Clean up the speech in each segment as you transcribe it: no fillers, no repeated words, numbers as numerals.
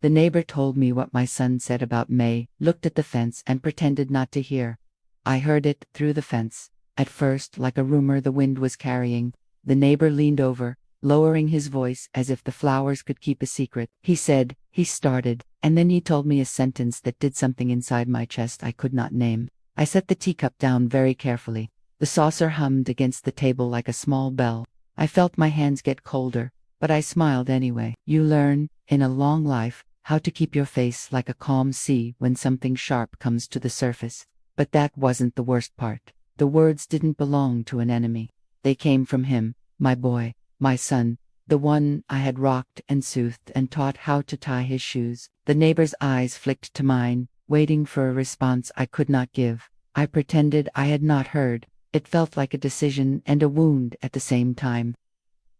The neighbor told me what my son said about May, looked at the fence and pretended not to hear. I heard it through the fence. At first, like a rumor the wind was carrying, the neighbor leaned over, lowering his voice as if the flowers could keep a secret. He said, he started, and then he told me a sentence that did something inside my chest I could not name. I set the teacup down very carefully. The saucer hummed against the table like a small bell. I felt my hands get colder, but I smiled anyway. You learn, in a long life, how to keep your face like a calm sea when something sharp comes to the surface. But that wasn't the worst part. The words didn't belong to an enemy. They came from him, my boy, my son, the one I had rocked and soothed and taught how to tie his shoes. The neighbor's eyes flicked to mine, waiting for a response I could not give. I pretended I had not heard. It felt like a decision and a wound at the same time.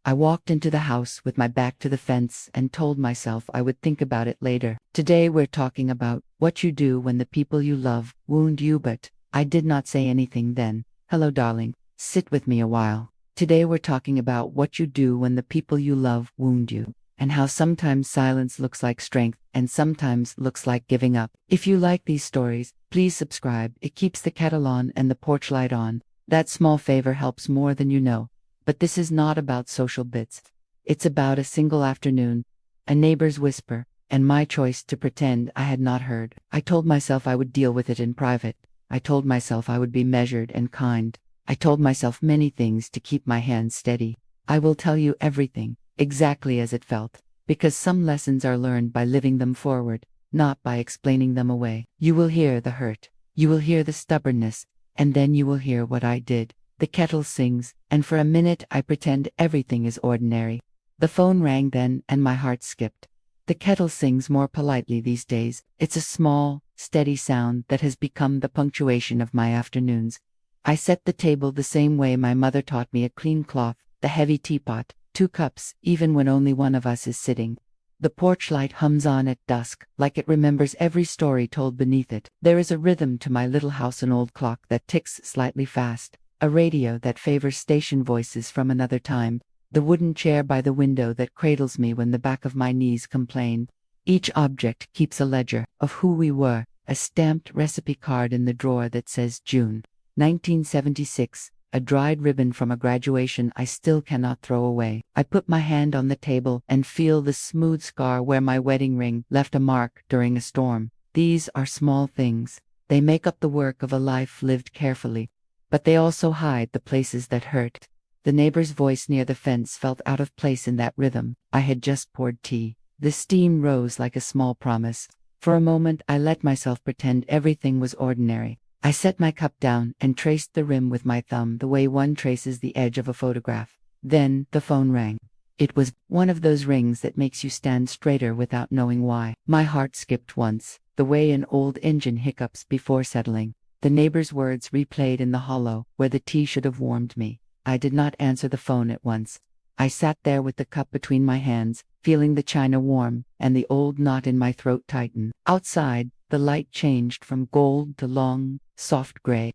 I walked into the house with my back to the fence and told myself I would think about it later. Today we're talking about what you do when the people you love wound you, but I did not say anything then. Hello, darling. Sit with me a while. Today we're talking about what you do when the people you love wound you, and how sometimes silence looks like strength and sometimes looks like giving up. If you like these stories, please subscribe. It keeps the kettle on and the porch light on. That small favor helps more than you know. But this is not about social bits. It's about a single afternoon, a neighbor's whisper, and my choice to pretend I had not heard. I told myself I would deal with it in private. I told myself I would be measured and kind. I told myself many things to keep my hands steady. I will tell you everything, exactly as it felt, because some lessons are learned by living them forward, not by explaining them away. You will hear the hurt. You will hear the stubbornness, and then you will hear what I did. The kettle sings, and for a minute I pretend everything is ordinary. The phone rang then, and my heart skipped. The kettle sings more politely these days. It's a small, steady sound that has become the punctuation of my afternoons. I set the table the same way my mother taught me: a clean cloth, the heavy teapot, 2 cups, even when only one of us is sitting. The porch light hums on at dusk, like it remembers every story told beneath it. There is a rhythm to my little house, an old clock that ticks slightly fast, a radio that favors station voices from another time, the wooden chair by the window that cradles me when the back of my knees complain. Each object keeps a ledger of who we were, a stamped recipe card in the drawer that says June 1976, a dried ribbon from a graduation I still cannot throw away. I put my hand on the table and feel the smooth scar where my wedding ring left a mark during a storm. These are small things. They make up the work of a life lived carefully, but they also hide the places that hurt. The neighbor's voice near the fence felt out of place in that rhythm. I had just poured tea. The steam rose like a small promise. For a moment I let myself pretend everything was ordinary. I set my cup down and traced the rim with my thumb the way one traces the edge of a photograph. Then the phone rang. It was one of those rings that makes you stand straighter without knowing why. My heart skipped once, the way an old engine hiccups before settling. The neighbor's words replayed in the hollow, where the tea should have warmed me. I did not answer the phone at once. I sat there with the cup between my hands, feeling the china warm, and the old knot in my throat tighten. Outside, the light changed from gold to long, soft gray.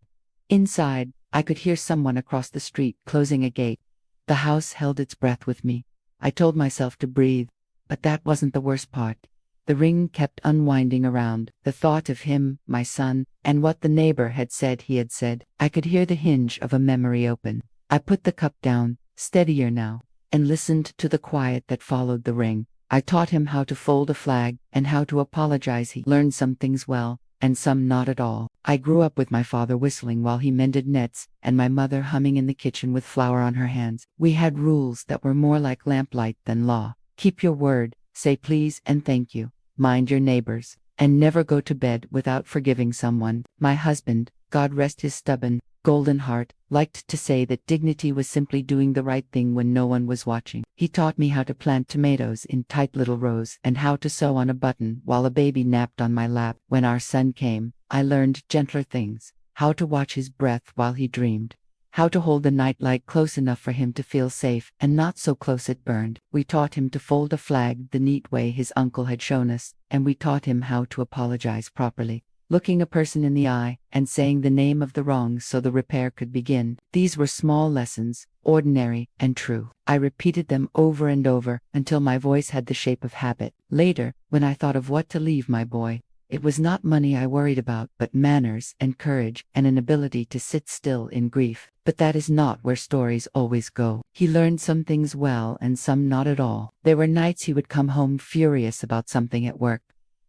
Inside, I could hear someone across the street closing a gate. The house held its breath with me. I told myself to breathe, but that wasn't the worst part. The ring kept unwinding around, the thought of him, my son, and what the neighbor had said he had said. I could hear the hinge of a memory open. I put the cup down, steadier now, and listened to the quiet that followed the ring. I taught him how to fold a flag and how to apologize. He learned some things well, and some not at all. I grew up with my father whistling while he mended nets, and my mother humming in the kitchen with flour on her hands. We had rules that were more like lamplight than law. Keep your word, say please and thank you, mind your neighbors, and never go to bed without forgiving someone. My husband, God rest his stubborn, golden heart, liked to say that dignity was simply doing the right thing when no one was watching. He taught me how to plant tomatoes in tight little rows and how to sew on a button while a baby napped on my lap. When our son came, I learned gentler things: how to watch his breath while he dreamed, how to hold the nightlight close enough for him to feel safe and not so close it burned. We taught him to fold a flag the neat way his uncle had shown us, and we taught him how to apologize properly, looking a person in the eye and saying the name of the wrong so the repair could begin. These were small lessons, ordinary, and true. I repeated them over and over until my voice had the shape of habit. Later, when I thought of what to leave my boy, it was not money I worried about, but manners and courage and an ability to sit still in grief. But that is not where stories always go. He learned some things well and some not at all. There were nights he would come home furious about something at work,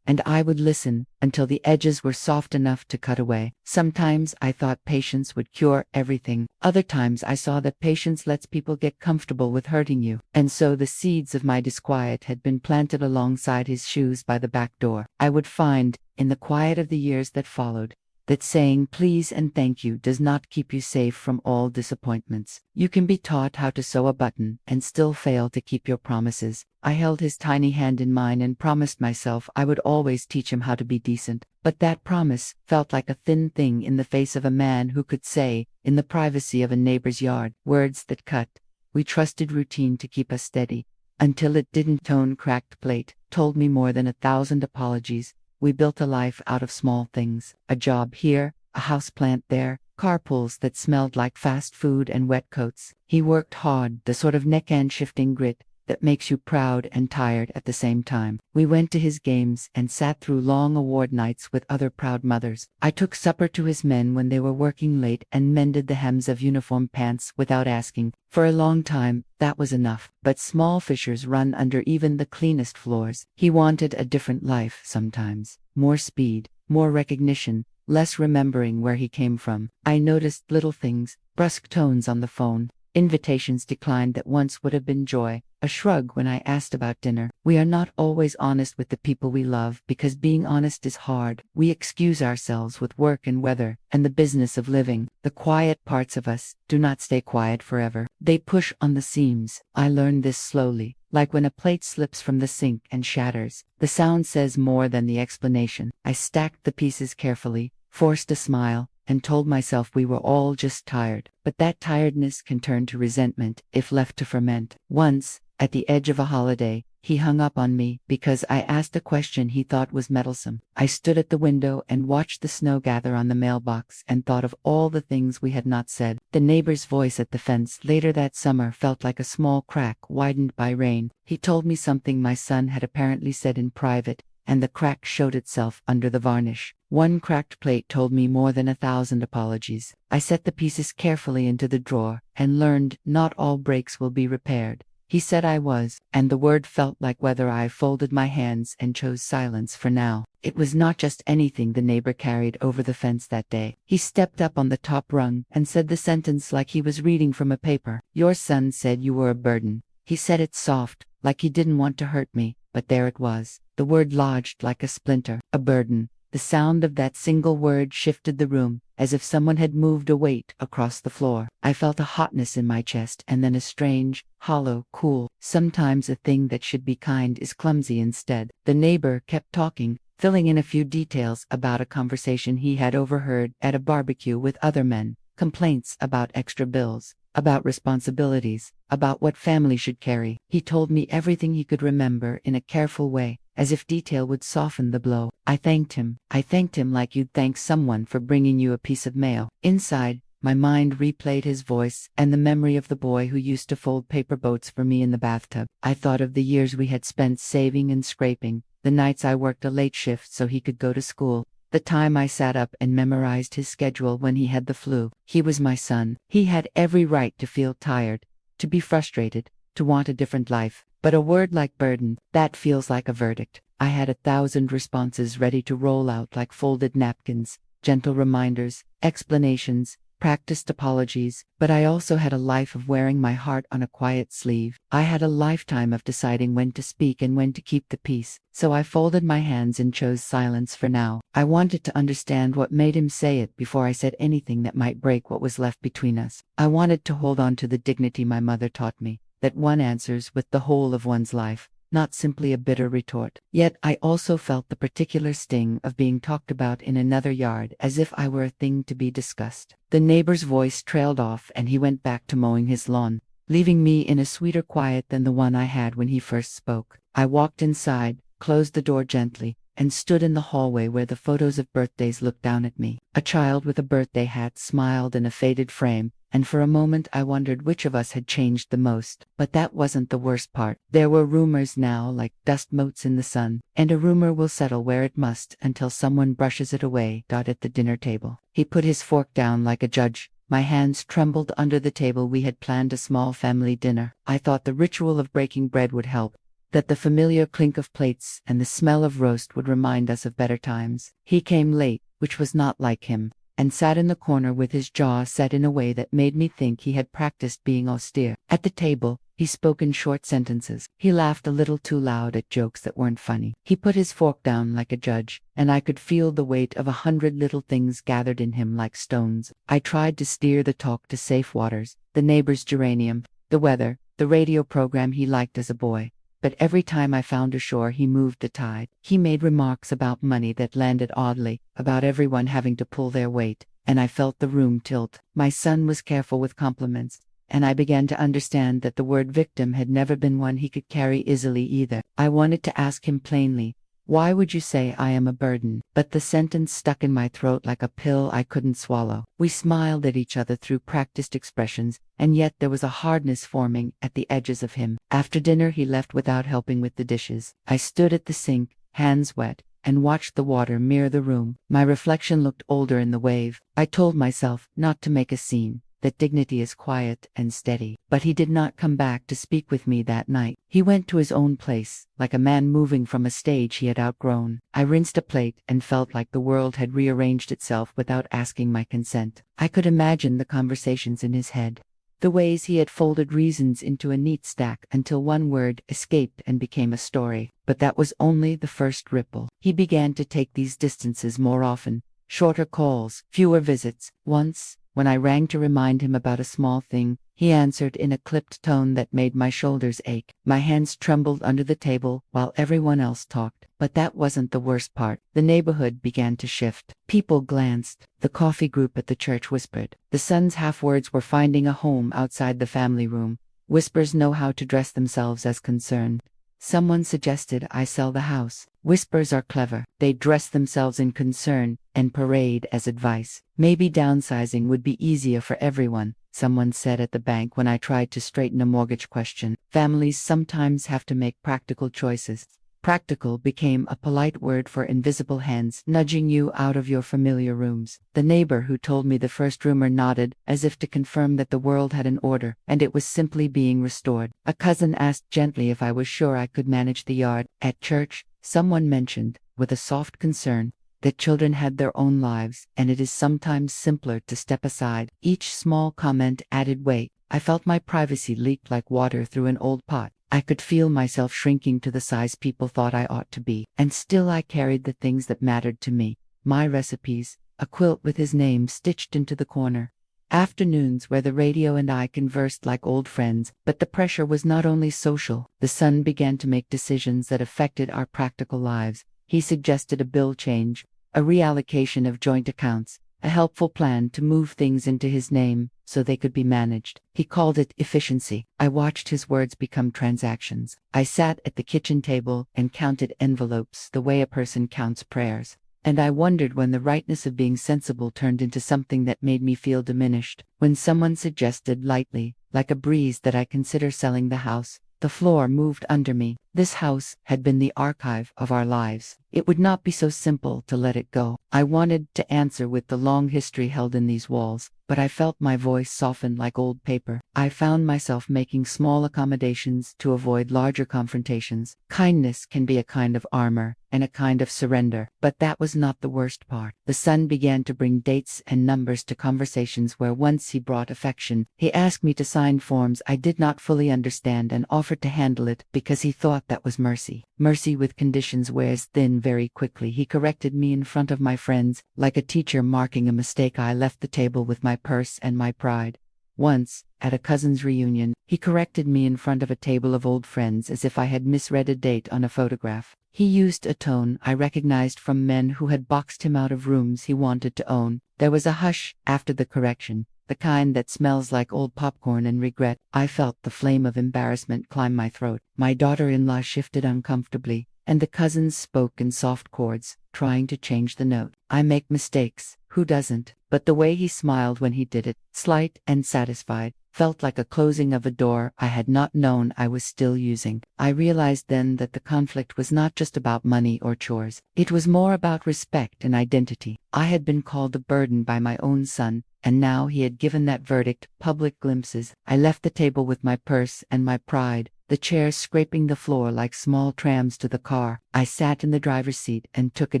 and I would listen until the edges were soft enough to cut away. Sometimes I thought patience would cure everything. Other times I saw that patience lets people get comfortable with hurting you. And so the seeds of my disquiet had been planted alongside his shoes by the back door. I would find, in the quiet of the years that followed, that saying please and thank you does not keep you safe from all disappointments. You can be taught how to sew a button and still fail to keep your promises. I held his tiny hand in mine and promised myself I would always teach him how to be decent. But that promise felt like a thin thing in the face of a man who could say, in the privacy of a neighbor's yard, words that cut. We trusted routine to keep us steady, until it didn't. Tone cracked plate told me more than 1,000 apologies. We built a life out of small things. A job here, a houseplant there, carpools that smelled like fast food and wet coats. He worked hard, the sort of neck-and shifting grit that makes you proud and tired at the same time. We went to his games and sat through long award nights with other proud mothers. I took supper to his men when they were working late and mended the hems of uniform pants without asking. For a long time, that was enough. But small fissures run under even the cleanest floors. He wanted a different life sometimes. More speed, more recognition, less remembering where he came from. I noticed little things, brusque tones on the phone, invitations declined that once would have been joy, a shrug when I asked about dinner. We are not always honest with the people we love because being honest is hard. We excuse ourselves with work and weather and the business of living. The quiet parts of us do not stay quiet forever. They push on the seams. I learned this slowly, like when a plate slips from the sink and shatters. The sound says more than the explanation. I stacked the pieces carefully, forced a smile, and told myself we were all just tired. But that tiredness can turn to resentment if left to ferment. Once, at the edge of a holiday, he hung up on me because I asked a question he thought was meddlesome. I stood at the window and watched the snow gather on the mailbox and thought of all the things we had not said. The neighbor's voice at the fence later that summer felt like a small crack widened by rain. He told me something my son had apparently said in private, and the crack showed itself under the varnish. One cracked plate told me more than 1,000 apologies. I set the pieces carefully into the drawer and learned not all breaks will be repaired. He said I was, and the word felt like whether I folded my hands and chose silence for now. It was not just anything the neighbor carried over the fence that day. He stepped up on the top rung and said the sentence like he was reading from a paper. Your son said you were a burden. He said it soft, like he didn't want to hurt me, but there it was. The word lodged like a splinter. A burden. The sound of that single word shifted the room, as if someone had moved a weight across the floor. I felt a hotness in my chest and then a strange, hollow, cool. Sometimes a thing that should be kind is clumsy instead. The neighbor kept talking, filling in a few details about a conversation he had overheard at a barbecue with other men, complaints about extra bills, about responsibilities, about what family should carry. He told me everything he could remember in a careful way, as if detail would soften the blow. I thanked him. I thanked him like you'd thank someone for bringing you a piece of mail. Inside, my mind replayed his voice and the memory of the boy who used to fold paper boats for me in the bathtub. I thought of the years we had spent saving and scraping, the nights I worked a late shift so he could go to school, the time I sat up and memorized his schedule when he had the flu. He was my son. He had every right to feel tired, to be frustrated, to want a different life. But a word like burden, that feels like a verdict. I had 1,000 responses ready to roll out like folded napkins, gentle reminders, explanations, practiced apologies, but I also had a life of wearing my heart on a quiet sleeve. I had a lifetime of deciding when to speak and when to keep the peace, so I folded my hands and chose silence for now. I wanted to understand what made him say it before I said anything that might break what was left between us. I wanted to hold on to the dignity my mother taught me, that one answers with the whole of one's life, not simply a bitter retort. Yet I also felt the particular sting of being talked about in another yard as if I were a thing to be discussed. The neighbor's voice trailed off and he went back to mowing his lawn, leaving me in a sweeter quiet than the one I had when he first spoke. I walked inside, closed the door gently, and stood in the hallway where the photos of birthdays looked down at me. A child with a birthday hat smiled in a faded frame, and for a moment I wondered which of us had changed the most. But that wasn't the worst part. There were rumors now, like dust motes in the sun, and a rumor will settle where it must until someone brushes it away. At the dinner table, he put his fork down like a judge. My hands trembled under the table. We had planned a small family dinner. I thought the ritual of breaking bread would help, that the familiar clink of plates and the smell of roast would remind us of better times. He came late, which was not like him, and sat in the corner with his jaw set in a way that made me think he had practiced being austere. At the table, he spoke in short sentences. He laughed a little too loud at jokes that weren't funny. He put his fork down like a judge, and I could feel the weight of 100 little things gathered in him like stones. I tried to steer the talk to safe waters, the neighbor's geranium, the weather, the radio program he liked as a boy. But every time I found a shore, he moved the tide. He made remarks about money that landed oddly, about everyone having to pull their weight, and I felt the room tilt. My son was careful with compliments, and I began to understand that the word victim had never been one he could carry easily either. I wanted to ask him plainly, "Why would you say I am a burden?" But the sentence stuck in my throat like a pill I couldn't swallow. We smiled at each other through practiced expressions, and yet there was a hardness forming at the edges of him. After dinner he left without helping with the dishes. I stood at the sink, hands wet, and watched the water mirror the room. My reflection looked older in the wave. I told myself not to make a scene, that dignity is quiet and steady. But he did not come back to speak with me that night. He went to his own place, like a man moving from a stage he had outgrown. I rinsed a plate and felt like the world had rearranged itself without asking my consent. I could imagine the conversations in his head, the ways he had folded reasons into a neat stack until one word escaped and became a story. But that was only the first ripple. He began to take these distances more often, shorter calls, fewer visits. Once, when I rang to remind him about a small thing, he answered in a clipped tone that made my shoulders ache. My hands trembled under the table while everyone else talked. But that wasn't the worst part. The neighborhood began to shift. People glanced. The coffee group at the church whispered. The son's half-words were finding a home outside the family room. Whispers know how to dress themselves as concern. Someone suggested I sell the house. Whispers are clever. They dress themselves in concern and parade as advice. Maybe downsizing would be easier for everyone, someone said at the bank when I tried to straighten a mortgage question. Families sometimes have to make practical choices. Practical became a polite word for invisible hands nudging you out of your familiar rooms. The neighbor who told me the first rumor nodded, as if to confirm that the world had an order, and it was simply being restored. A cousin asked gently if I was sure I could manage the yard. At church, someone mentioned, with a soft concern, that children had their own lives, and it is sometimes simpler to step aside. Each small comment added weight. I felt my privacy leaked like water through an old pot. I could feel myself shrinking to the size people thought I ought to be. And still I carried the things that mattered to me. My recipes, a quilt with his name stitched into the corner. Afternoons where the radio and I conversed like old friends. But the pressure was not only social. The son began to make decisions that affected our practical lives. He suggested a bill change, a reallocation of joint accounts, a helpful plan to move things into his name so they could be managed. He called it efficiency. I watched his words become transactions. I sat at the kitchen table and counted envelopes the way a person counts prayers. And I wondered when the rightness of being sensible turned into something that made me feel diminished. When someone suggested lightly, like a breeze, that I consider selling the house, the floor moved under me. This house had been the archive of our lives. It would not be so simple to let it go. I wanted to answer with the long history held in these walls, but I felt my voice soften like old paper. I found myself making small accommodations to avoid larger confrontations. Kindness can be a kind of armor and a kind of surrender. But that was not the worst part. The son began to bring dates and numbers to conversations where once he brought affection. He asked me to sign forms I did not fully understand and offered to handle it because he thought that was mercy. Mercy with conditions wears thin very quickly. He corrected me in front of my friends, like a teacher marking a mistake. I left the table with my purse and my pride. Once, at a cousin's reunion, he corrected me in front of a table of old friends as if I had misread a date on a photograph. He used a tone I recognized from men who had boxed him out of rooms he wanted to own. There was a hush after the correction, the kind that smells like old popcorn and regret. I felt the flame of embarrassment climb my throat. My daughter-in-law shifted uncomfortably, and the cousins spoke in soft chords, trying to change the note. I make mistakes. Who doesn't? But the way he smiled when he did it, slight and satisfied, felt like a closing of a door I had not known I was still using. I realized then that the conflict was not just about money or chores. It was more about respect and identity. I had been called a burden by my own son, and now he had given that verdict public glimpses. I left the table with my purse and my pride, the chairs scraping the floor like small trams to the car. I sat in the driver's seat and took a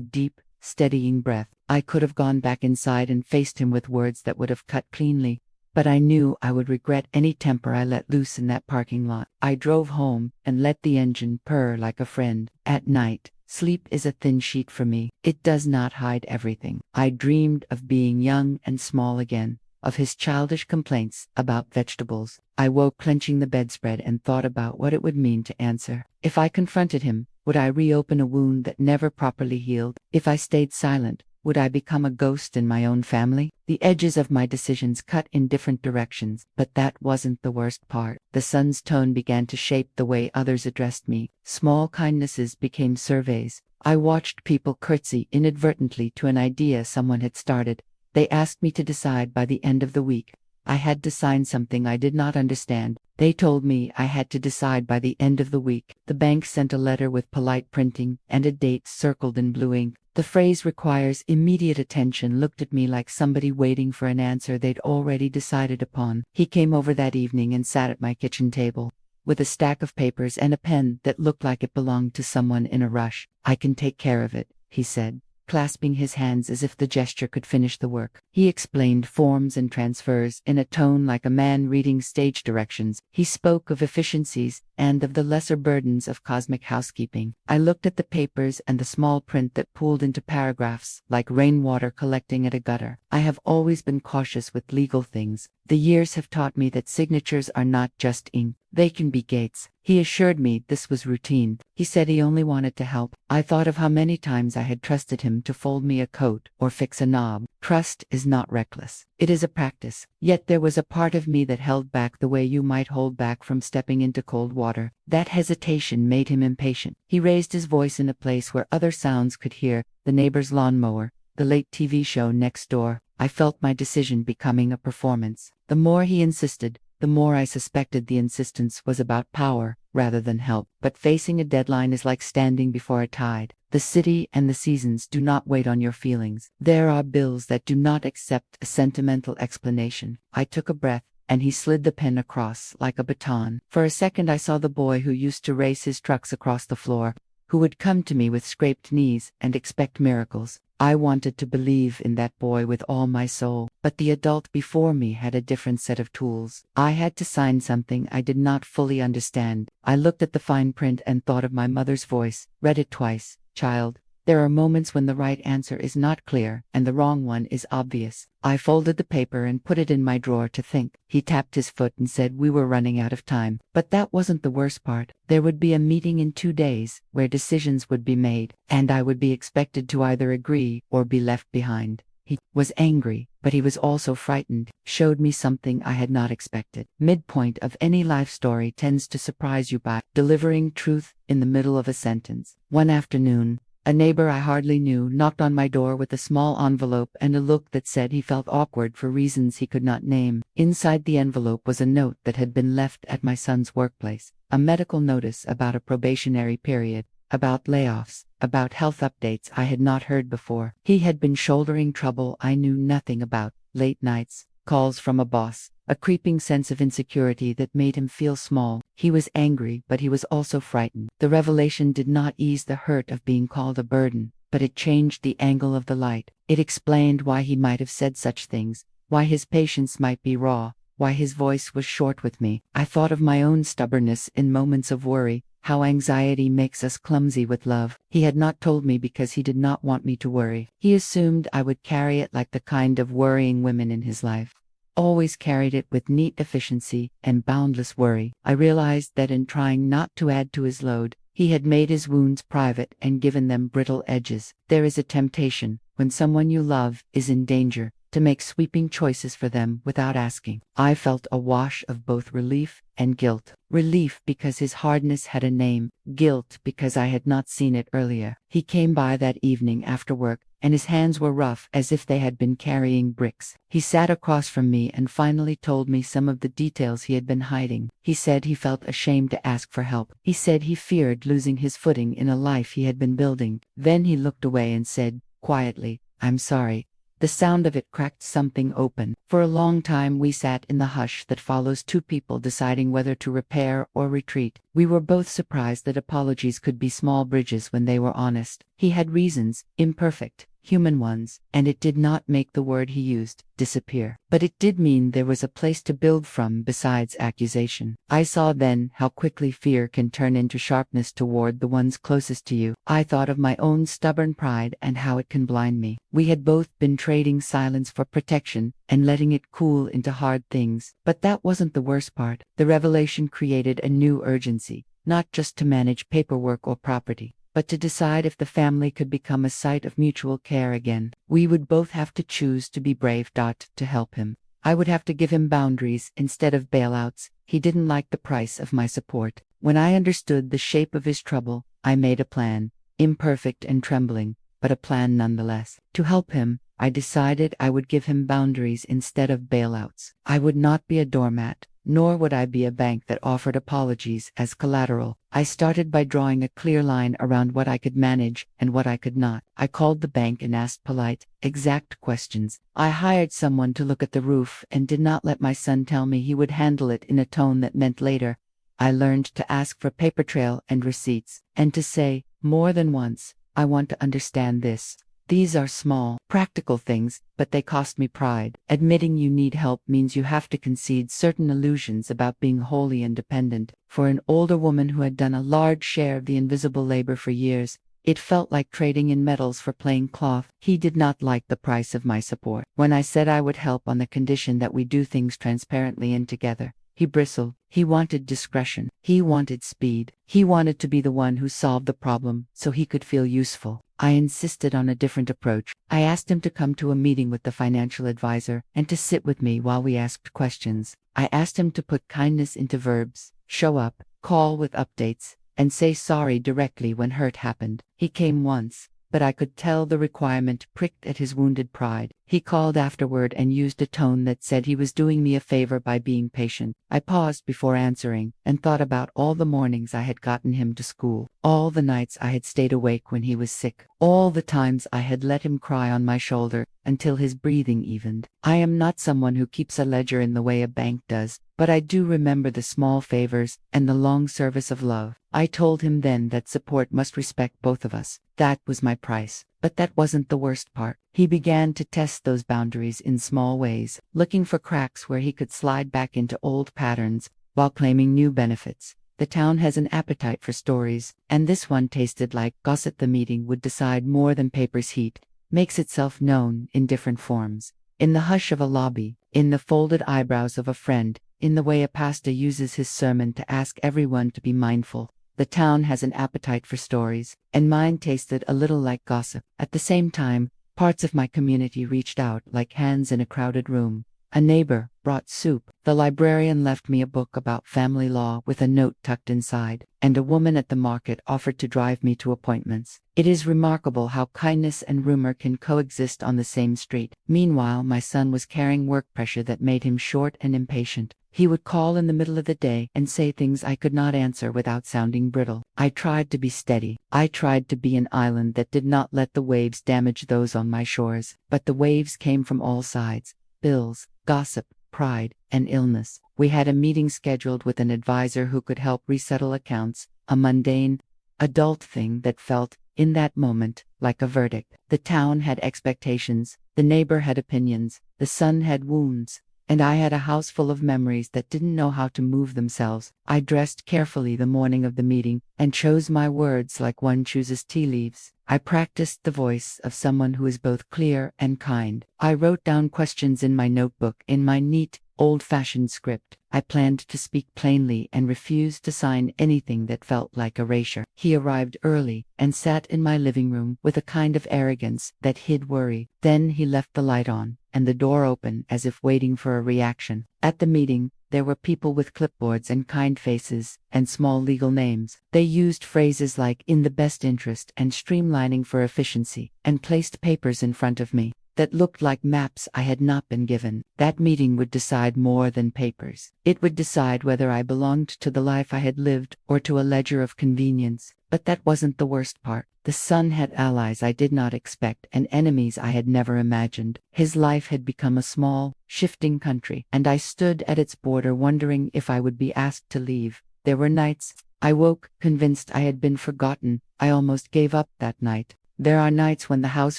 deep, steadying breath. I could have gone back inside and faced him with words that would have cut cleanly, but I knew I would regret any temper I let loose in that parking lot. I drove home and let the engine purr like a friend. At night, sleep is a thin sheet for me. It does not hide everything. I dreamed of being young and small again, of his childish complaints about vegetables. I woke clenching the bedspread and thought about what it would mean to answer. If I confronted him, would I reopen a wound that never properly healed? If I stayed silent, would I become a ghost in my own family? The edges of my decisions cut in different directions, but that wasn't the worst part. The son's tone began to shape the way others addressed me. Small kindnesses became surveys. I watched people curtsy inadvertently to an idea someone had started. They asked me to decide by the end of the week. I had to sign something I did not understand. They told me I had to decide by the end of the week. The bank sent a letter with polite printing and a date circled in blue ink. The phrase "requires immediate attention" looked at me like somebody waiting for an answer they'd already decided upon. He came over that evening and sat at my kitchen table, with a stack of papers and a pen that looked like it belonged to someone in a rush. "I can take care of it," he said, clasping his hands as if the gesture could finish the work. He explained forms and transfers in a tone like a man reading stage directions. He spoke of efficiencies and of the lesser burdens of cosmic housekeeping. I looked at the papers and the small print that pooled into paragraphs like rainwater collecting at a gutter. I have always been cautious with legal things. The years have taught me that signatures are not just ink. They can be gates. He assured me this was routine. He said he only wanted to help. I thought of how many times I had trusted him to fold me a coat or fix a knob. Trust is not reckless. It is a practice. Yet there was a part of me that held back the way you might hold back from stepping into cold water. That hesitation made him impatient. He raised his voice in a place where other sounds could hear: the neighbor's lawnmower, the late TV show next door. I felt my decision becoming a performance. The more he insisted, the more I suspected the insistence was about power rather than help. But facing a deadline is like standing before a tide. The city and the seasons do not wait on your feelings. There are bills that do not accept a sentimental explanation. I took a breath, and he slid the pen across like a baton. For a second I saw the boy who used to race his trucks across the floor, who would come to me with scraped knees and expect miracles. I wanted to believe in that boy with all my soul, but the adult before me had a different set of tools. I had to sign something I did not fully understand. I looked at the fine print and thought of my mother's voice, read it twice. "Child, there are moments when the right answer is not clear and the wrong one is obvious." I folded the paper and put it in my drawer to think. He tapped his foot and said we were running out of time. But that wasn't the worst part. There would be a meeting in 2 days where decisions would be made, and I would be expected to either agree or be left behind. He was angry, but he was also frightened, showed me something I had not expected. Midpoint of any life story tends to surprise you by delivering truth in the middle of a sentence. One afternoon, a neighbor I hardly knew knocked on my door with a small envelope and a look that said he felt awkward for reasons he could not name. Inside the envelope was a note that had been left at my son's workplace, a medical notice about a probationary period, about layoffs, about health updates I had not heard before. He had been shouldering trouble I knew nothing about: late nights, calls from a boss, a creeping sense of insecurity that made him feel small. He was angry, but he was also frightened. The revelation did not ease the hurt of being called a burden, but it changed the angle of the light. It explained why he might have said such things, why his patience might be raw, why his voice was short with me. I thought of my own stubbornness in moments of worry, how anxiety makes us clumsy with love. He had not told me because he did not want me to worry. He assumed I would carry it like the kind of worrying women in his life. Always carried it with neat efficiency and boundless worry. I realized that in trying not to add to his load, he had made his wounds private and given them brittle edges. There is a temptation, when someone you love is in danger, to make sweeping choices for them without asking. I felt a wash of both relief and guilt. Relief because his hardness had a name, guilt because I had not seen it earlier. He came by that evening after work, and his hands were rough as if they had been carrying bricks. He sat across from me and finally told me some of the details he had been hiding. He said he felt ashamed to ask for help. He said he feared losing his footing in a life he had been building. Then he looked away and said, quietly, "I'm sorry." The sound of it cracked something open. For a long time we sat in the hush that follows two people deciding whether to repair or retreat. We were both surprised that apologies could be small bridges when they were honest. He had reasons, imperfect, human ones, and it did not make the word he used disappear. But it did mean there was a place to build from besides accusation. I saw then how quickly fear can turn into sharpness toward the ones closest to you. I thought of my own stubborn pride and how it can blind me. We had both been trading silence for protection and letting it cool into hard things. But that wasn't the worst part. The revelation created a new urgency, not just to manage paperwork or property, but to decide if the family could become a site of mutual care again. We would both have to choose to be brave. To help him, I would have to give him boundaries instead of bailouts. He didn't like the price of my support. When I understood the shape of his trouble, I made a plan, imperfect and trembling, but a plan nonetheless. To help him, I decided I would give him boundaries instead of bailouts. I would not be a doormat, nor would I be a bank that offered apologies as collateral. I started by drawing a clear line around what I could manage and what I could not. I called the bank and asked polite, exact questions. I hired someone to look at the roof and did not let my son tell me he would handle it in a tone that meant later. I learned to ask for paper trail and receipts, and to say, more than once, I want to understand this. These are small, practical things, but they cost me pride. Admitting you need help means you have to concede certain illusions about being wholly independent. For an older woman who had done a large share of the invisible labor for years, it felt like trading in metals for plain cloth. He did not like the price of my support. When I said I would help on the condition that we do things transparently and together, he bristled. He wanted discretion. He wanted speed. He wanted to be the one who solved the problem so he could feel useful. I insisted on a different approach. I asked him to come to a meeting with the financial advisor and to sit with me while we asked questions. I asked him to put kindness into verbs, show up, call with updates, and say sorry directly when hurt happened. He came once, but I could tell the requirement pricked at his wounded pride. He called afterward and used a tone that said he was doing me a favor by being patient. I paused before answering and thought about all the mornings I had gotten him to school, all the nights I had stayed awake when he was sick, all the times I had let him cry on my shoulder until his breathing evened. I am not someone who keeps a ledger in the way a bank does, but I do remember the small favors and the long service of love. I told him then that support must respect both of us. That was my price. But that wasn't the worst part. He began to test those boundaries in small ways, looking for cracks where he could slide back into old patterns while claiming new benefits. The town has an appetite for stories, and this one tasted like gossip. The meeting would decide more than paper's heat, makes itself known in different forms. In the hush of a lobby, in the folded eyebrows of a friend, in the way a pastor uses his sermon to ask everyone to be mindful. The town has an appetite for stories, and mine tasted a little like gossip. At the same time, parts of my community reached out like hands in a crowded room. A neighbor brought soup. The librarian left me a book about family law with a note tucked inside, and a woman at the market offered to drive me to appointments. It is remarkable how kindness and rumor can coexist on the same street. Meanwhile, my son was carrying work pressure that made him short and impatient. He would call in the middle of the day and say things I could not answer without sounding brittle. I tried to be steady. I tried to be an island that did not let the waves damage those on my shores. But the waves came from all sides: bills, gossip, pride, and illness. We had a meeting scheduled with an advisor who could help resettle accounts, a mundane, adult thing that felt, in that moment, like a verdict. The town had expectations, the neighbor had opinions, the son had wounds, and I had a house full of memories that didn't know how to move themselves. I dressed carefully the morning of the meeting and chose my words like one chooses tea leaves. I practiced the voice of someone who is both clear and kind. I wrote down questions in my notebook in my neat, old-fashioned script. I planned to speak plainly and refused to sign anything that felt like erasure. He arrived early and sat in my living room with a kind of arrogance that hid worry. Then he left the light on and the door open as if waiting for a reaction. At the meeting, there were people with clipboards and kind faces, and small legal names. They used phrases like "in the best interest" and "streamlining for efficiency," and placed papers in front of me that looked like maps I had not been given. That meeting would decide more than papers. It would decide whether I belonged to the life I had lived or to a ledger of convenience. But that wasn't the worst part. The son had allies I did not expect and enemies I had never imagined. His life had become a small, shifting country, and I stood at its border wondering if I would be asked to leave. There were nights I woke, convinced I had been forgotten. I almost gave up that night. There are nights when the house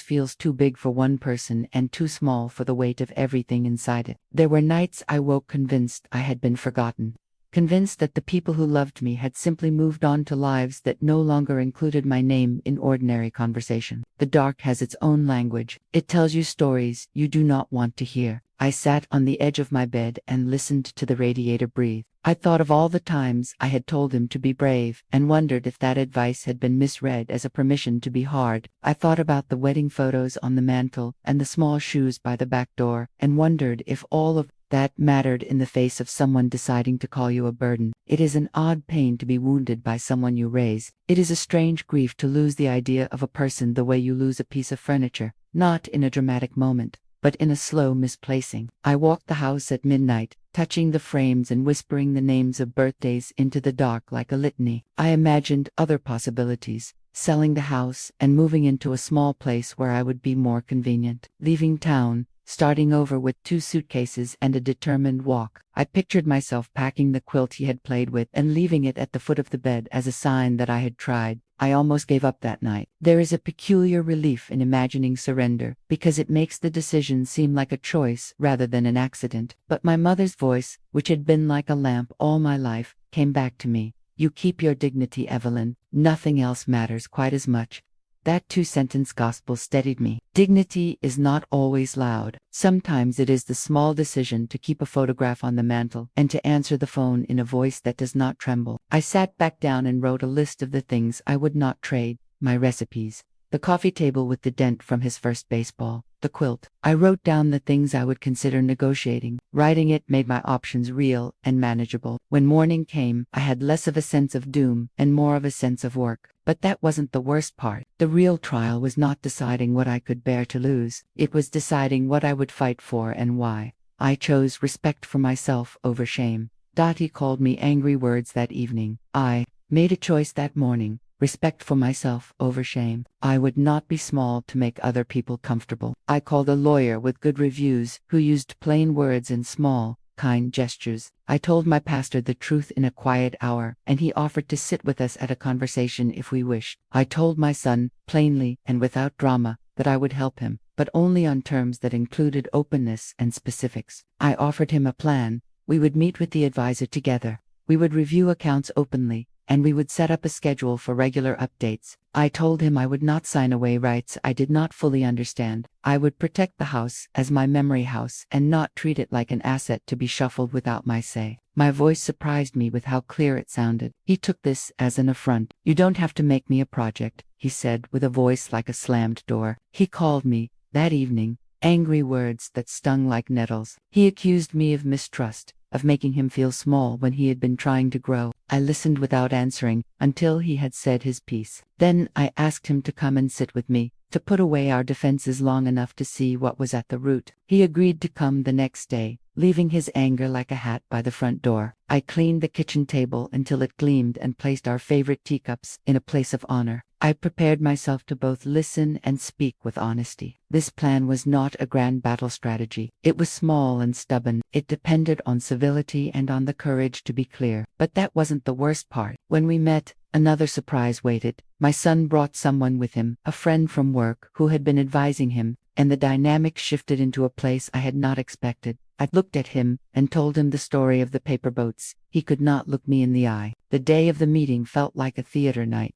feels too big for one person and too small for the weight of everything inside it. There were nights I woke convinced I had been forgotten. Convinced that the people who loved me had simply moved on to lives that no longer included my name in ordinary conversation. The dark has its own language. It tells you stories you do not want to hear. I sat on the edge of my bed and listened to the radiator breathe. I thought of all the times I had told him to be brave, and wondered if that advice had been misread as a permission to be hard. I thought about the wedding photos on the mantel and the small shoes by the back door, and wondered if all of that mattered in the face of someone deciding to call you a burden. It is an odd pain to be wounded by someone you raise. It is a strange grief to lose the idea of a person the way you lose a piece of furniture, not in a dramatic moment, but in a slow misplacing. I walked the house at midnight, touching the frames and whispering the names of birthdays into the dark like a litany. I imagined other possibilities: selling the house and moving into a small place where I would be more convenient, leaving town, starting over with 2 suitcases and a determined walk. I pictured myself packing the quilt he had played with and leaving it at the foot of the bed as a sign that I had tried. I almost gave up that night. There is a peculiar relief in imagining surrender, because it makes the decision seem like a choice rather than an accident. But my mother's voice, which had been like a lamp all my life, came back to me. "You keep your dignity, Evelyn. Nothing else matters quite as much." That 2-sentence gospel steadied me. Dignity is not always loud. Sometimes it is the small decision to keep a photograph on the mantel and to answer the phone in a voice that does not tremble. I sat back down and wrote a list of the things I would not trade: my recipes, the coffee table with the dent from his first baseball, the quilt. I wrote down the things I would consider negotiating. Writing it made my options real and manageable. When morning came, I had less of a sense of doom and more of a sense of work. But that wasn't the worst part. The real trial was not deciding what I could bear to lose. It was deciding what I would fight for and why. I chose respect for myself over shame. Dottie called me angry words that evening. I made a choice that morning: respect for myself over shame. I would not be small to make other people comfortable. I called a lawyer with good reviews who used plain words and small, kind gestures. I told my pastor the truth in a quiet hour, and he offered to sit with us at a conversation if we wished. I told my son, plainly and without drama, that I would help him, but only on terms that included openness and specifics. I offered him a plan. We would meet with the advisor together. We would review accounts openly, and we would set up a schedule for regular updates. I told him I would not sign away rights I did not fully understand. I would protect the house as my memory house and not treat it like an asset to be shuffled without my say. My voice surprised me with how clear it sounded. He took this as an affront. "You don't have to make me a project," he said with a voice like a slammed door. He called me, that evening, angry words that stung like nettles. He accused me of mistrust, of making him feel small when he had been trying to grow. I listened without answering until he had said his piece. Then I asked him to come and sit with me, to put away our defenses long enough to see what was at the root. He agreed to come the next day, leaving his anger like a hat by the front door. I cleaned the kitchen table until it gleamed and placed our favorite teacups in a place of honor. I prepared myself to both listen and speak with honesty. This plan was not a grand battle strategy. It was small and stubborn. It depended on civility and on the courage to be clear. But that wasn't the worst part. When we met, another surprise waited. My son brought someone with him, a friend from work who had been advising him, and the dynamic shifted into a place I had not expected. I looked at him and told him the story of the paper boats. He could not look me in the eye. The day of the meeting felt like a theater night.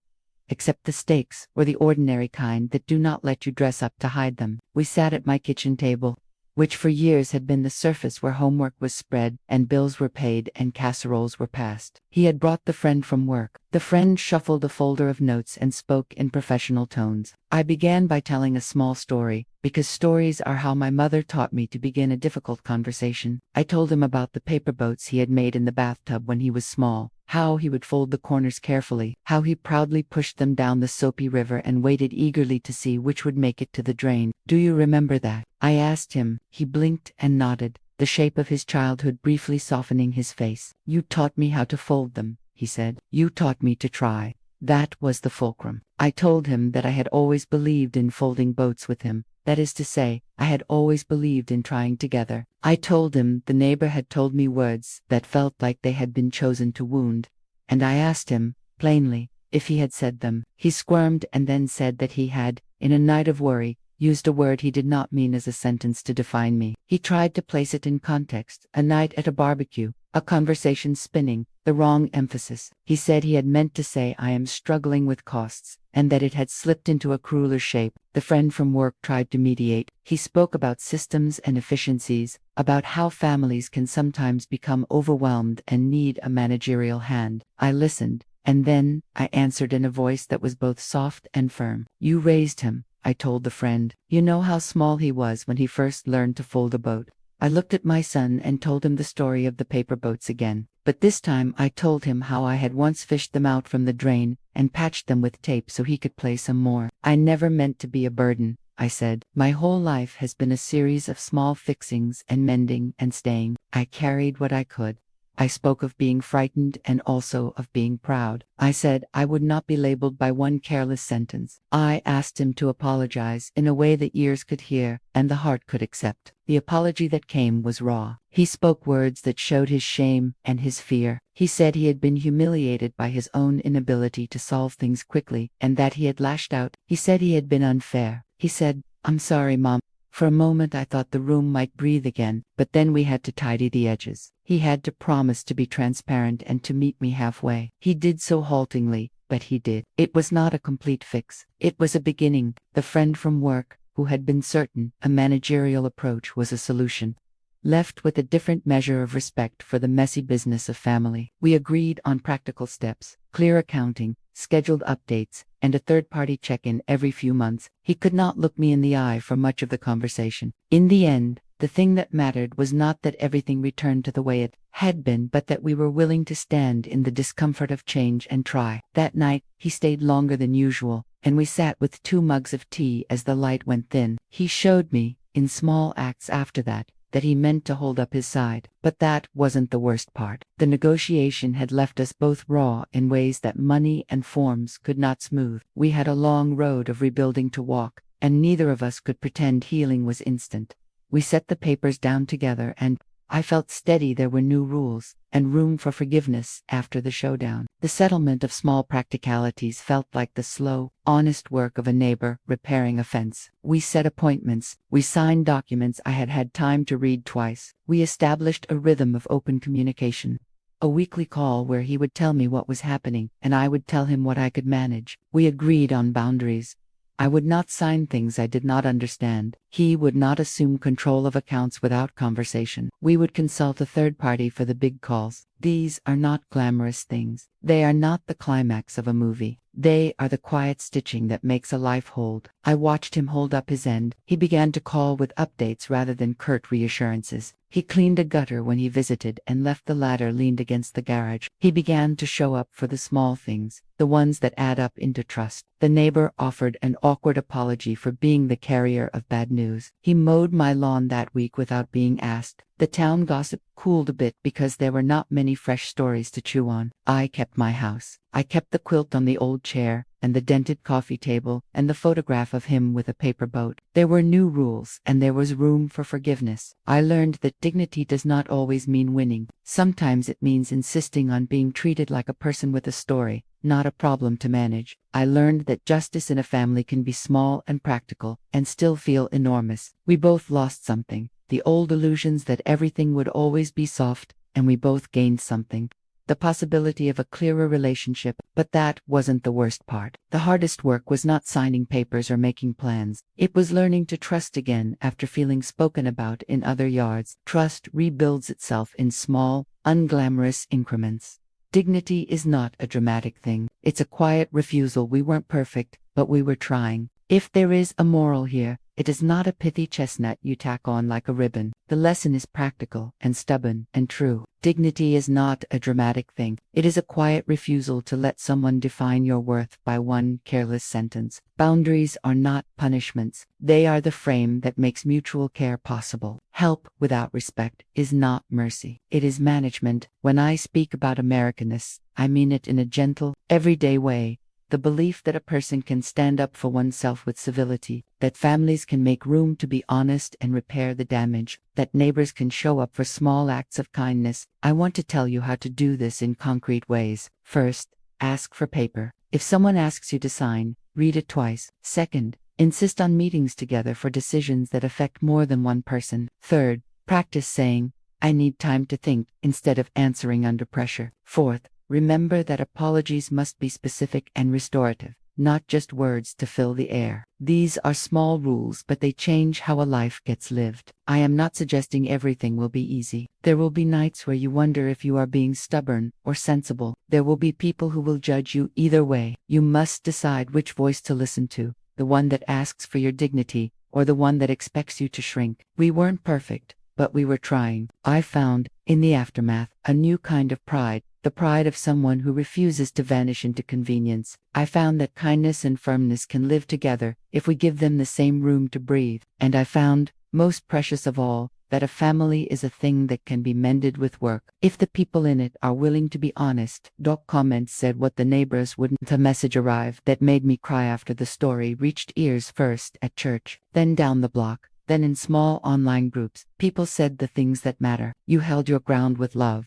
Except the stakes were the ordinary kind that do not let you dress up to hide them. We sat at my kitchen table, which for years had been the surface where homework was spread and bills were paid and casseroles were passed. He had brought the friend from work. The friend shuffled a folder of notes and spoke in professional tones. I began by telling a small story, because stories are how my mother taught me to begin a difficult conversation. I told him about the paper boats he had made in the bathtub when he was small, how he would fold the corners carefully, how he proudly pushed them down the soapy river and waited eagerly to see which would make it to the drain. "Do you remember that?" I asked him. He blinked and nodded, the shape of his childhood briefly softening his face. "You taught me how to fold them," he said. "You taught me to try." That was the fulcrum. I told him that I had always believed in folding boats with him. That is to say, I had always believed in trying together. I told him the neighbor had told me words that felt like they had been chosen to wound, and I asked him, plainly, if he had said them. He squirmed and then said that he had, in a night of worry, used a word he did not mean as a sentence to define me. He tried to place it in context, a night at a barbecue, a conversation spinning, the wrong emphasis. He said he had meant to say I am struggling with costs, and that it had slipped into a crueler shape. The friend from work tried to mediate. He spoke about systems and efficiencies, about how families can sometimes become overwhelmed and need a managerial hand. I listened, and then I answered in a voice that was both soft and firm. "You raised him," I told the friend. "You know how small he was when he first learned to fold a boat." I looked at my son and told him the story of the paper boats again. But this time I told him how I had once fished them out from the drain and patched them with tape so he could play some more. "I never meant to be a burden," I said. "My whole life has been a series of small fixings and mending and staying. I carried what I could." I spoke of being frightened and also of being proud. I said I would not be labeled by one careless sentence. I asked him to apologize in a way that ears could hear and the heart could accept. The apology that came was raw. He spoke words that showed his shame and his fear. He said he had been humiliated by his own inability to solve things quickly and that he had lashed out. He said he had been unfair. He said, "I'm sorry, Mom." For a moment I thought the room might breathe again, but then we had to tidy the edges. He had to promise to be transparent and to meet me halfway. He did so haltingly, but he did. It was not a complete fix. It was a beginning. The friend from work, who had been certain a managerial approach was a solution, left with a different measure of respect for the messy business of family. We agreed on practical steps, clear accounting, scheduled updates, and a third-party check-in every few months. He could not look me in the eye for much of the conversation. In the end, the thing that mattered was not that everything returned to the way it had been, but that we were willing to stand in the discomfort of change and try. That night, he stayed longer than usual, and we sat with 2 mugs of tea as the light went thin. He showed me, in small acts after that he meant to hold up his side. But that wasn't the worst part. The negotiation had left us both raw in ways that money and forms could not smooth. We had a long road of rebuilding to walk, and neither of us could pretend healing was instant. We set the papers down together, and I felt steady there were new rules, and room for forgiveness after the showdown. The settlement of small practicalities felt like the slow, honest work of a neighbor repairing a fence. We set appointments, we signed documents I had had time to read twice. We established a rhythm of open communication. A weekly call where he would tell me what was happening, and I would tell him what I could manage. We agreed on boundaries. I would not sign things I did not understand. He would not assume control of accounts without conversation. We would consult a third party for the big calls. These are not glamorous things. They are not the climax of a movie. They are the quiet stitching that makes a life hold. I watched him hold up his end. He began to call with updates rather than curt reassurances. He cleaned a gutter when he visited and left the ladder leaned against the garage. He began to show up for the small things, the ones that add up into trust. The neighbor offered an awkward apology for being the carrier of bad news. He mowed my lawn that week without being asked. The town gossip cooled a bit because there were not many fresh stories to chew on. I kept my house. I kept the quilt on the old chair, and the dented coffee table, and the photograph of him with a paper boat. There were new rules, and there was room for forgiveness. I learned that dignity does not always mean winning. Sometimes it means insisting on being treated like a person with a story, not a problem to manage. I learned that justice in a family can be small and practical, and still feel enormous. We both lost something. The old illusions that everything would always be soft, and we both gained something. the possibility of a clearer relationship, but that wasn't the worst part. The hardest work was not signing papers or making plans. It was learning to trust again after feeling spoken about in other yards. Trust rebuilds itself in small, unglamorous increments. Dignity is not a dramatic thing. It's a quiet refusal. We weren't perfect, but we were trying. If there is a moral here, it is not a pithy chestnut you tack on like a ribbon. The lesson is practical and stubborn and true. Dignity is not a dramatic thing. It is a quiet refusal to let someone define your worth by one careless sentence. Boundaries are not punishments. They are the frame that makes mutual care possible. Help without respect is not mercy. It is management. When I speak about Americanness, I mean it in a gentle, everyday way. The belief that a person can stand up for oneself with civility, that families can make room to be honest and repair the damage, that neighbors can show up for small acts of kindness. I want to tell you how to do this in concrete ways. First, ask for paper. If someone asks you to sign, read it twice. Second, insist on meetings together for decisions that affect more than one person. Third, practice saying, "I need time to think," instead of answering under pressure. Fourth, remember that apologies must be specific and restorative, not just words to fill the air. These are small rules, but they change how a life gets lived. I am not suggesting everything will be easy. There will be nights where you wonder if you are being stubborn or sensible. There will be people who will judge you either way. You must decide which voice to listen to, the one that asks for your dignity or the one that expects you to shrink. We weren't perfect, but we were trying. I found, in the aftermath, a new kind of pride. The pride of someone who refuses to vanish into convenience. I found that kindness and firmness can live together if we give them the same room to breathe. And I found, most precious of all, that a family is a thing that can be mended with work, if the people in it are willing to be honest. Doc comments said what the neighbors wouldn't. A message arrived that made me cry after the story reached ears, first at church, then down the block, then in small online groups. People said the things that matter. You held your ground with love.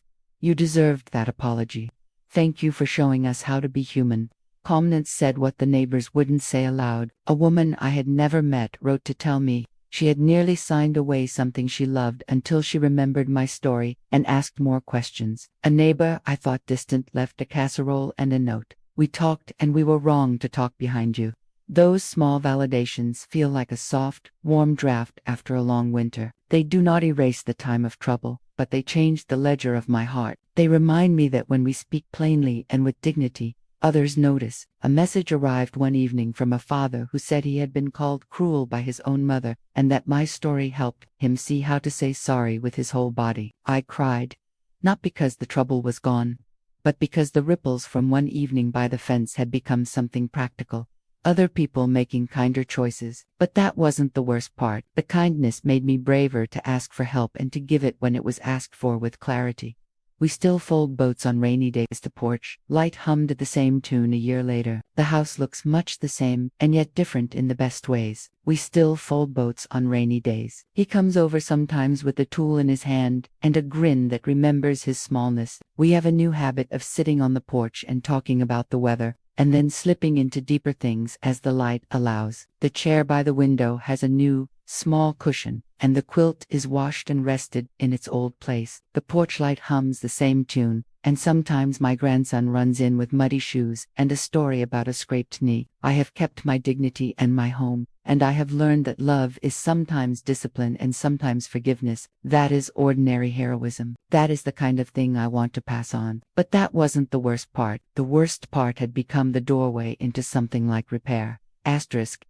You deserved that apology. Thank you for showing us how to be human. Comments said what the neighbors wouldn't say aloud. A woman I had never met wrote to tell me she had nearly signed away something she loved until she remembered my story and asked more questions. A neighbor I thought distant left a casserole and a note. "We talked and we were wrong to talk behind you." Those small validations feel like a soft, warm draft after a long winter. They do not erase the time of trouble, but they change the ledger of my heart. They remind me that when we speak plainly and with dignity, others notice. A message arrived one evening from a father who said he had been called cruel by his own mother, and that my story helped him see how to say sorry with his whole body. I cried, not because the trouble was gone, but because the ripples from one evening by the fence had become something practical. Other people making kinder choices. But that wasn't the worst part. The kindness made me braver to ask for help and to give it when it was asked for with clarity. We still fold boats on rainy days. The porch light hummed the same tune a year later. The house looks much the same, and yet different in the best ways. We still fold boats on rainy days. He comes over sometimes with a tool in his hand and a grin that remembers his smallness. We have a new habit of sitting on the porch and talking about the weather, and then slipping into deeper things as the light allows. The chair by the window has a new, small cushion, and the quilt is washed and rested in its old place. The porch light hums the same tune, and sometimes my grandson runs in with muddy shoes and a story about a scraped knee. I have kept my dignity and my home, and I have learned that love is sometimes discipline and sometimes forgiveness. That is ordinary heroism. That is the kind of thing I want to pass on. But that wasn't the worst part. The worst part had become the doorway into something like repair. Asterisk,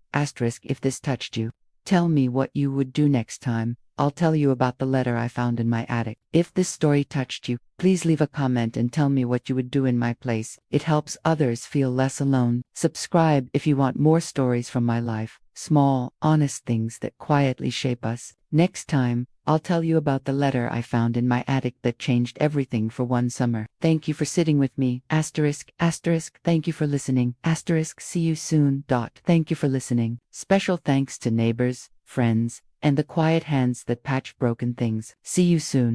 if this touched you, tell me what you would do next time. I'll tell you about the letter I found in my attic. If this story touched you, please leave a comment and tell me what you would do in my place. It helps others feel less alone. Subscribe if you want more stories from my life. Small, honest things that quietly shape us. Next time, I'll tell you about the letter I found in my attic that changed everything for one summer. Thank you for sitting with me. Asterisk, thank you for listening. Asterisk, see you soon. Thank you for listening. Special thanks to neighbors, friends, and the quiet hands that patch broken things. See you soon.